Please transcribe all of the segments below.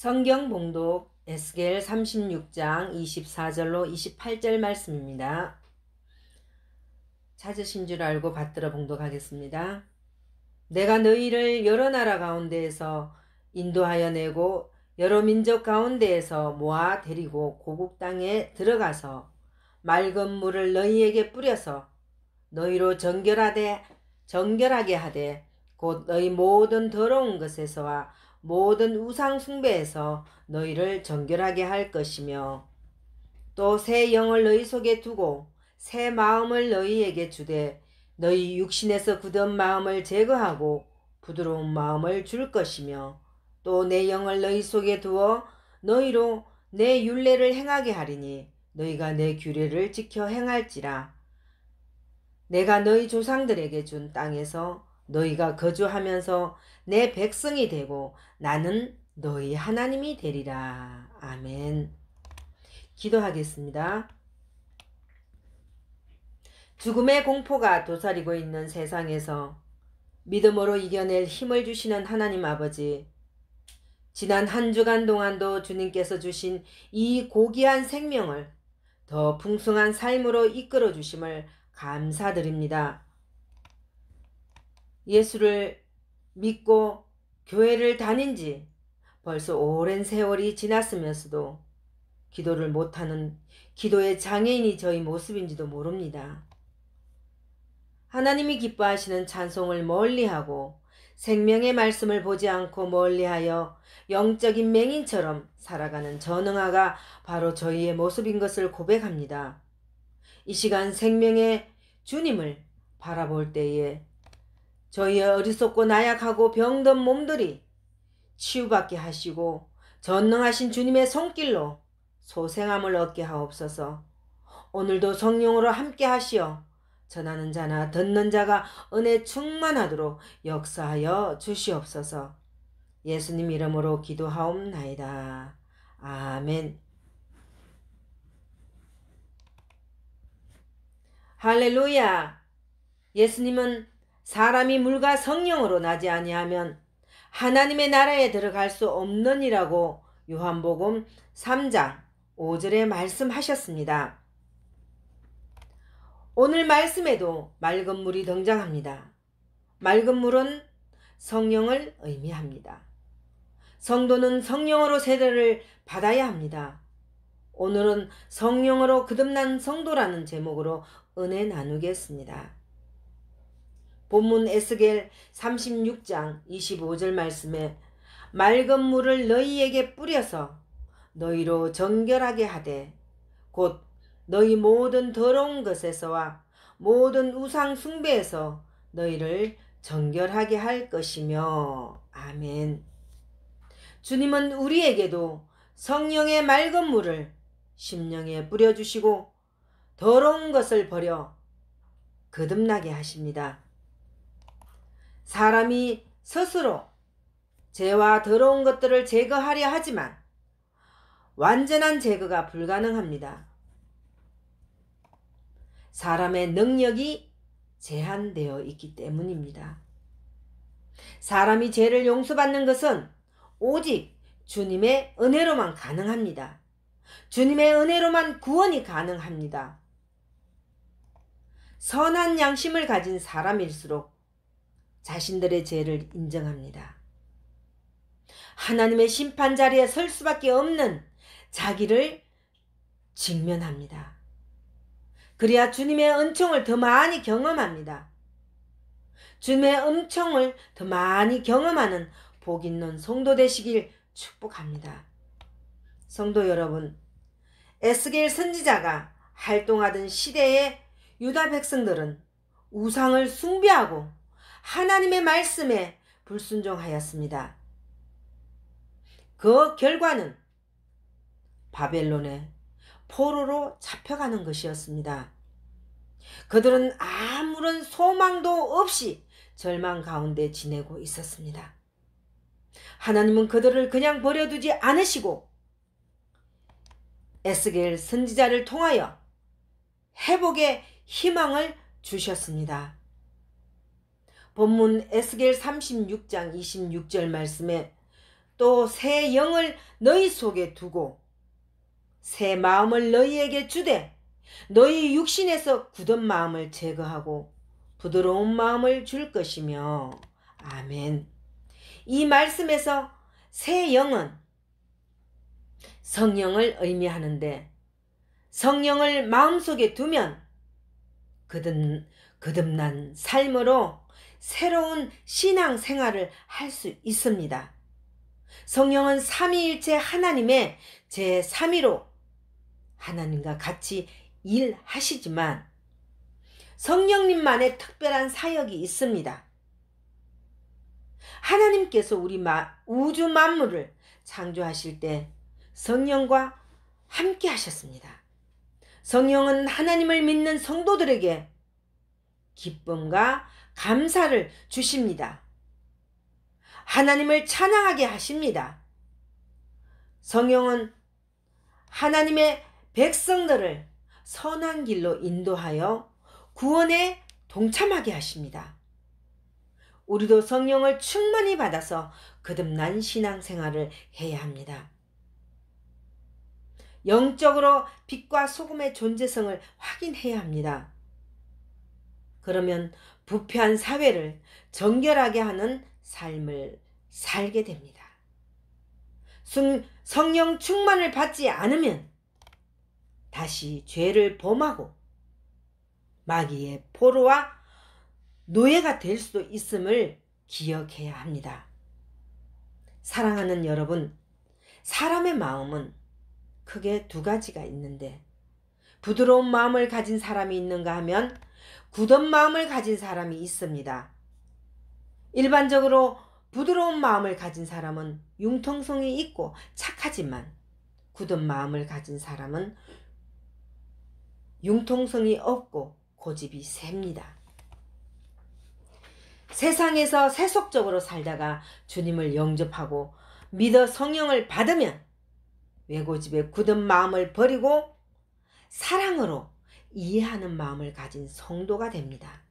성경 봉독 에스겔 36장 24절로 28절 말씀입니다. 찾으신 줄 알고 받들어 봉독하겠습니다. 내가 너희를 여러 나라 가운데에서 인도하여 내고 여러 민족 가운데에서 모아 데리고 고국 땅에 들어가서 맑은 물을 너희에게 뿌려서 너희로 정결하게 하되 곧 너희 모든 더러운 것에서와 모든 우상 숭배에서 너희를 정결하게 할 것이며 또 새 영을 너희 속에 두고 새 마음을 너희에게 주되 너희 육신에서 굳은 마음을 제거하고 부드러운 마음을 줄 것이며 또 내 영을 너희 속에 두어 너희로 내 율례를 행하게 하리니 너희가 내 규례를 지켜 행할지라. 내가 너희 조상들에게 준 땅에서 너희가 거주하면서 내 백성이 되고 나는 너희 하나님이 되리라. 아멘. 기도하겠습니다. 죽음의 공포가 도사리고 있는 세상에서 믿음으로 이겨낼 힘을 주시는 하나님 아버지, 지난 한 주간 동안도 주님께서 주신 이 고귀한 생명을 더 풍성한 삶으로 이끌어 주심을 감사드립니다. 예수를 믿고 교회를 다닌 지 벌써 오랜 세월이 지났으면서도 기도를 못하는 기도의 장애인이 저희 모습인지도 모릅니다. 하나님이 기뻐하시는 찬송을 멀리하고 생명의 말씀을 보지 않고 멀리하여 영적인 맹인처럼 살아가는 전응아가 바로 저희의 모습인 것을 고백합니다. 이 시간 생명의 주님을 바라볼 때에 저희의 어리석고 나약하고 병든 몸들이 치유받게 하시고 전능하신 주님의 손길로 소생함을 얻게 하옵소서. 오늘도 성령으로 함께 하시어 전하는 자나 듣는 자가 은혜 충만하도록 역사하여 주시옵소서. 예수님 이름으로 기도하옵나이다. 아멘. 할렐루야. 예수님은 사람이 물과 성령으로 나지 아니하면 하나님의 나라에 들어갈 수 없느니라고 요한복음 3장 5절에 말씀하셨습니다. 오늘 말씀에도 맑은 물이 등장합니다. 맑은 물은 성령을 의미합니다. 성도는 성령으로 세례를 받아야 합니다. 오늘은 성령으로 거듭난 성도라는 제목으로 은혜 나누겠습니다. 본문 에스겔 36장 25절 말씀에 맑은 물을 너희에게 뿌려서 너희로 정결하게 하되 곧 너희 모든 더러운 것에서와 모든 우상 숭배에서 너희를 정결하게 할 것이며. 아멘. 주님은 우리에게도 성령의 맑은 물을 심령에 뿌려주시고 더러운 것을 버려 거듭나게 하십니다. 사람이 스스로 죄와 더러운 것들을 제거하려 하지만 완전한 제거가 불가능합니다. 사람의 능력이 제한되어 있기 때문입니다. 사람이 죄를 용서받는 것은 오직 주님의 은혜로만 가능합니다. 주님의 은혜로만 구원이 가능합니다. 선한 양심을 가진 사람일수록 자신들의 죄를 인정합니다. 하나님의 심판 자리에 설 수밖에 없는 자기를 직면합니다. 그래야 주님의 은총을 더 많이 경험합니다. 주님의 은총을 더 많이 경험하는 복 있는 성도 되시길 축복합니다. 성도 여러분, 에스겔 선지자가 활동하던 시대의 유다 백성들은 우상을 숭배하고 하나님의 말씀에 불순종하였습니다. 그 결과는 바벨론의 포로로 잡혀가는 것이었습니다. 그들은 아무런 소망도 없이 절망 가운데 지내고 있었습니다. 하나님은 그들을 그냥 버려두지 않으시고 에스겔 선지자를 통하여 회복의 희망을 주셨습니다. 본문 에스겔 36장 26절 말씀에 또 새 영을 너희 속에 두고 새 마음을 너희에게 주되 너희 육신에서 굳은 마음을 제거하고 부드러운 마음을 줄 것이며. 아멘. 이 말씀에서 새 영은 성령을 의미하는데 성령을 마음속에 두면 거듭난 삶으로 새로운 신앙 생활을 할 수 있습니다. 성령은 삼위일체 하나님의 제3위로 하나님과 같이 일하시지만 성령님만의 특별한 사역이 있습니다. 하나님께서 우리 우주 만물을 창조하실 때 성령과 함께 하셨습니다. 성령은 하나님을 믿는 성도들에게 기쁨과 감사를 주십니다. 하나님을 찬양하게 하십니다. 성령은 하나님의 백성들을 선한 길로 인도하여 구원에 동참하게 하십니다. 우리도 성령을 충만히 받아서 거듭난 신앙생활을 해야 합니다. 영적으로 빛과 소금의 존재성을 확인해야 합니다. 그러면 부패한 사회를 정결하게 하는 삶을 살게 됩니다. 성령 충만을 받지 않으면 다시 죄를 범하고 마귀의 포로와 노예가 될 수도 있음을 기억해야 합니다. 사랑하는 여러분, 사람의 마음은 크게 두 가지가 있는데 부드러운 마음을 가진 사람이 있는가 하면 굳은 마음을 가진 사람이 있습니다. 일반적으로 부드러운 마음을 가진 사람은 융통성이 있고 착하지만 굳은 마음을 가진 사람은 융통성이 없고 고집이 셉니다. 세상에서 세속적으로 살다가 주님을 영접하고 믿어 성령을 받으면 외고집의 굳은 마음을 버리고 사랑으로 이해하는 마음을 가진 성도가 됩니다.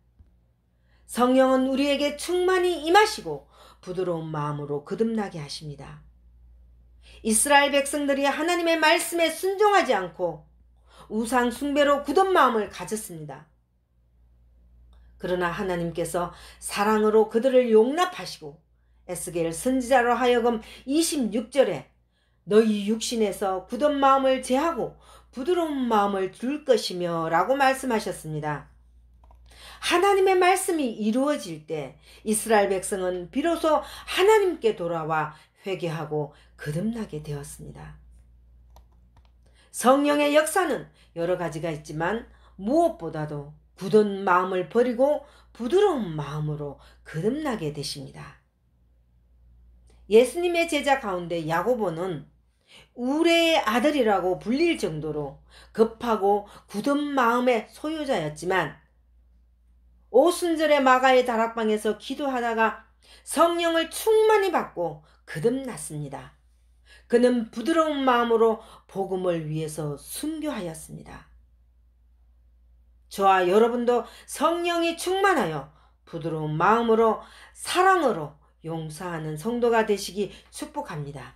성령은 우리에게 충만히 임하시고 부드러운 마음으로 거듭나게 하십니다. 이스라엘 백성들이 하나님의 말씀에 순종하지 않고 우상 숭배로 굳은 마음을 가졌습니다. 그러나 하나님께서 사랑으로 그들을 용납하시고 에스겔 선지자로 하여금 26절에 너희 육신에서 굳은 마음을 제하고 부드러운 마음을 줄 것이며 라고 말씀하셨습니다. 하나님의 말씀이 이루어질 때 이스라엘 백성은 비로소 하나님께 돌아와 회개하고 거듭나게 되었습니다. 성령의 역사는 여러 가지가 있지만 무엇보다도 굳은 마음을 버리고 부드러운 마음으로 거듭나게 되십니다. 예수님의 제자 가운데 야고보는 우레의 아들이라고 불릴 정도로 급하고 굳은 마음의 소유자였지만 오순절에 마가의 다락방에서 기도하다가 성령을 충만히 받고 거듭났습니다. 그는 부드러운 마음으로 복음을 위해서 순교하였습니다. 저와 여러분도 성령이 충만하여 부드러운 마음으로 사랑으로 용서하는 성도가 되시기 축복합니다.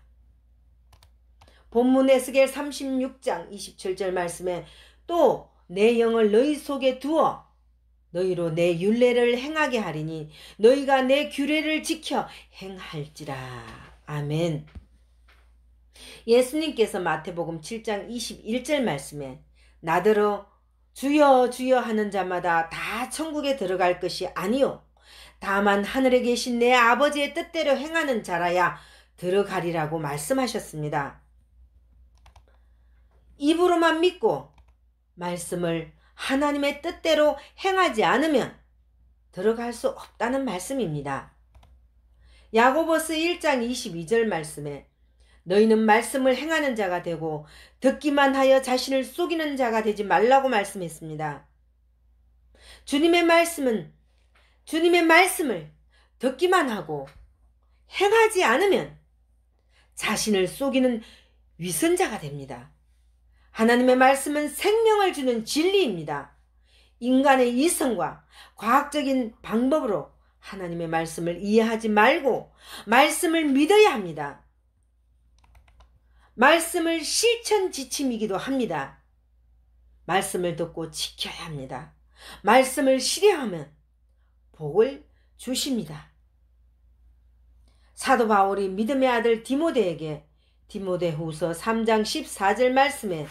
본문 에스겔 36장 27절 말씀에 또 내 영을 너희 속에 두어 너희로 내 율례를 행하게 하리니 너희가 내 규례를 지켜 행할지라. 아멘. 예수님께서 마태복음 7장 21절 말씀에 나더러 주여 주여 하는 자마다 다 천국에 들어갈 것이 아니요 다만 하늘에 계신 내 아버지의 뜻대로 행하는 자라야 들어가리라고 말씀하셨습니다. 입으로만 믿고 말씀을 하나님의 뜻대로 행하지 않으면 들어갈 수 없다는 말씀입니다. 야고보서 1장 22절 말씀에 너희는 말씀을 행하는 자가 되고 듣기만 하여 자신을 속이는 자가 되지 말라고 말씀했습니다. 주님의 말씀을 듣기만 하고 행하지 않으면 자신을 속이는 위선자가 됩니다. 하나님의 말씀은 생명을 주는 진리입니다. 인간의 이성과 과학적인 방법으로 하나님의 말씀을 이해하지 말고 말씀을 믿어야 합니다. 말씀을 실천 지침이기도 합니다. 말씀을 듣고 지켜야 합니다. 말씀을 실행하면 복을 주십니다. 사도 바울이 믿음의 아들 디모데에게 디모데후서 3장 14절 말씀에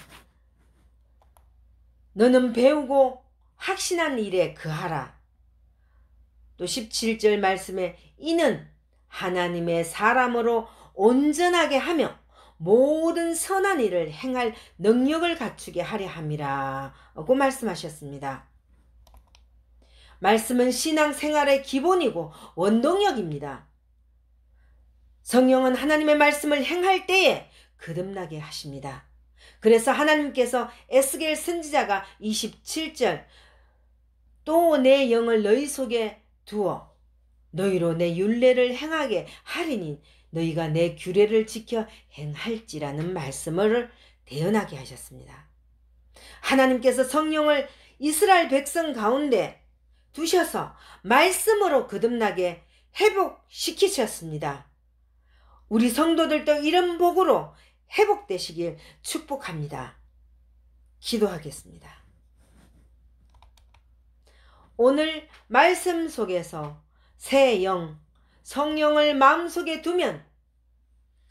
너는 배우고 확신한 일에 그하라. 또 17절 말씀에 이는 하나님의 사람으로 온전하게 하며 모든 선한 일을 행할 능력을 갖추게 하려 함이라 고 말씀하셨습니다. 말씀은 신앙생활의 기본이고 원동력입니다. 성령은 하나님의 말씀을 행할 때에 거듭나게 하십니다. 그래서 하나님께서 에스겔 선지자가 27절 또 내 영을 너희 속에 두어 너희로 내 율례를 행하게 하리니 너희가 내 규례를 지켜 행할지라는 말씀을 대언하게 하셨습니다. 하나님께서 성령을 이스라엘 백성 가운데 두셔서 말씀으로 거듭나게 회복시키셨습니다. 우리 성도들도 이런 복으로 회복되시길 축복합니다. 기도하겠습니다. 오늘 말씀 속에서 새 영, 성령을 마음속에 두면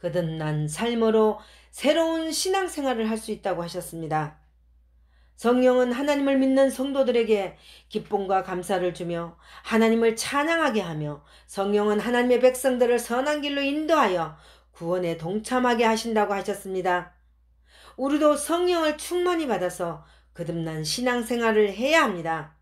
거듭난 삶으로 새로운 신앙생활을 할 수 있다고 하셨습니다. 성령은 하나님을 믿는 성도들에게 기쁨과 감사를 주며 하나님을 찬양하게 하며 성령은 하나님의 백성들을 선한 길로 인도하여 구원에 동참하게 하신다고 하셨습니다. 우리도 성령을 충만히 받아서 거듭난 신앙생활을 해야 합니다.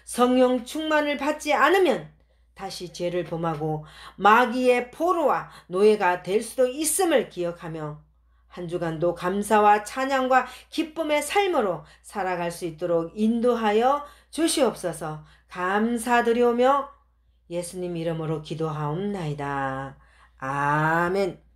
성령 충만을 받지 않으면 다시 죄를 범하고 마귀의 포로와 노예가 될 수도 있음을 기억하며 한 주간도 감사와 찬양과 기쁨의 삶으로 살아갈 수 있도록 인도하여 주시옵소서. 감사드리오며 예수님 이름으로 기도하옵나이다. 아멘.